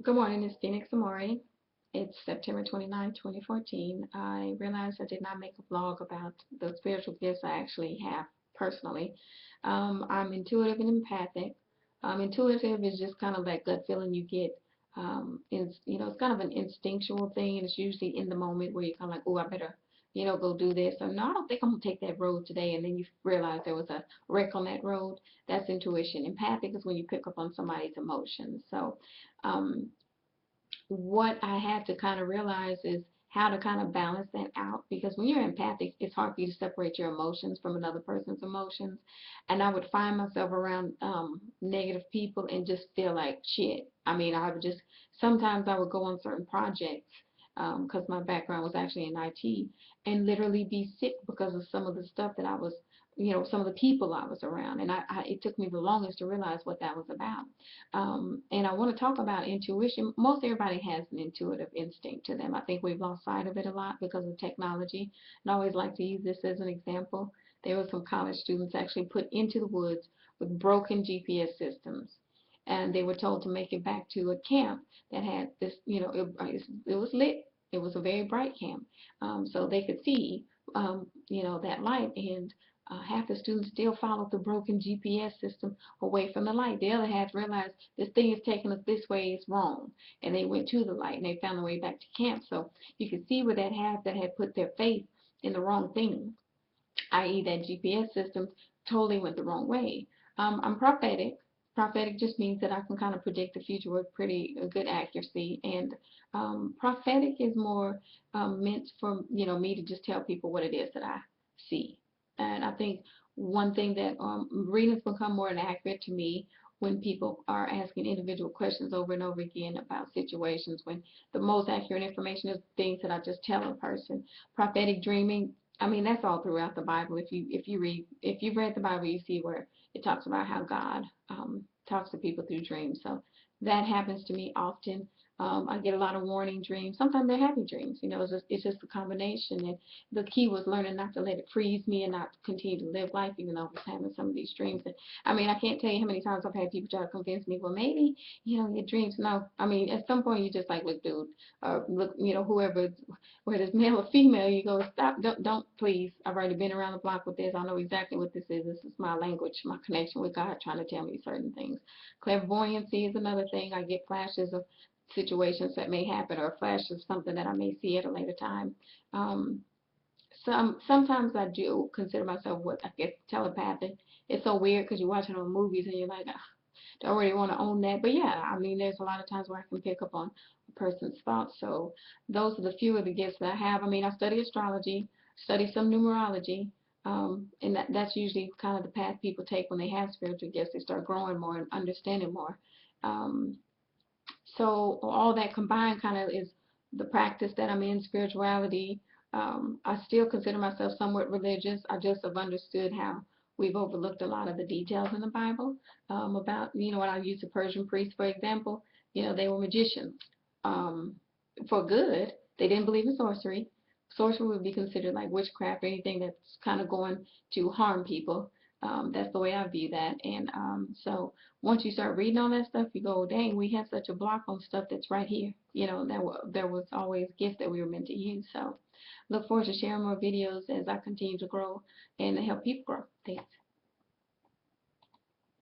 Good morning, it's Phoenix Amori. It's September 29, 2014. I realized I did not make a vlog about the spiritual gifts I actually have personally. I'm intuitive and empathic. Intuitive is just kind of that gut feeling you get. It's kind of an instinctual thing, and it's usually in the moment where you're kind of like, oh, I better, go do this. Or no, I don't think I'm gonna take that road today, and then you realize there was a wreck on that road. That's intuition. Empathic is when you pick up on somebody's emotions. So, um, what I had to kind of realize is how to kind of balance that out, because when you're empathic, it's hard for you to separate your emotions from another person's emotions. And I would find myself around negative people and just feel like shit. I mean, I would just sometimes I would go on certain projects because my background was actually in IT, and literally be sick because of some of the stuff that I was, some of the people I was around. And it took me the longest to realize what that was about. And I want to talk about intuition. Most everybody has an intuitive instinct to them. I think we've lost sight of it a lot because of technology. And I always like to use this as an example. There were some college students actually put into the woods with broken GPS systems. And they were told to make it back to a camp that had this, it was lit. It was a very bright camp. So they could see, that light. And half the students still followed the broken GPS system away from the light. The other half realized this thing is taking us this way is wrong, and they went to the light and they found their way back to camp. So you could see where that half that had put their faith in the wrong thing, i.e., that GPS system, totally went the wrong way. I'm prophetic. Prophetic just means that I can kind of predict the future with pretty good accuracy, and prophetic is more meant for me to just tell people what it is that I see. And I think one thing that readings become more inaccurate to me when people are asking individual questions over and over again about situations, when the most accurate information is things that I just tell a person. Prophetic dreaming, I mean, that's all throughout the Bible. If you've read the Bible, you see where it talks about how God talks to people through dreams. So that happens to me often. I get a lot of warning dreams. Sometimes they're happy dreams. It's just a combination. And the key was learning not to let it freeze me and not continue to live life, even though I was having some of these dreams. And I mean, I can't tell you how many times I've had people try to convince me, well, maybe, your dreams. No, I mean, at some point you just like, look, dude, look, whoever, whether it's male or female, you go, stop, don't, please. I've already been around the block with this. I know exactly what this is. This is my language, my connection with God trying to tell me certain things. Clairvoyancy is another thing. I get flashes of situations that may happen, or a flash of something that I may see at a later time. Um, sometimes I do consider myself what I guess telepathic. It's so weird because you're watching on movies and you're like, don't really want to own that. But yeah, I mean, there's a lot of times where I can pick up on a person's thoughts. So those are the few of the gifts that I have. I mean, I study astrology, study some numerology, and that's usually kind of the path people take when they have spiritual gifts. They start growing more and understanding more. Um, so all that combined kind of is the practice that I'm in, spirituality. I still consider myself somewhat religious. I just have understood how we've overlooked a lot of the details in the Bible about, when I use the Persian priests, for example, they were magicians. Um, for good, they didn't believe in sorcery. Sorcery would be considered like witchcraft or anything that's kind of going to harm people. That's the way I view that. And so once you start reading all that stuff, you go, dang, we have such a block on stuff that's right here. There was always gifts that we were meant to use. So look forward to sharing more videos as I continue to grow and help people grow. Thanks.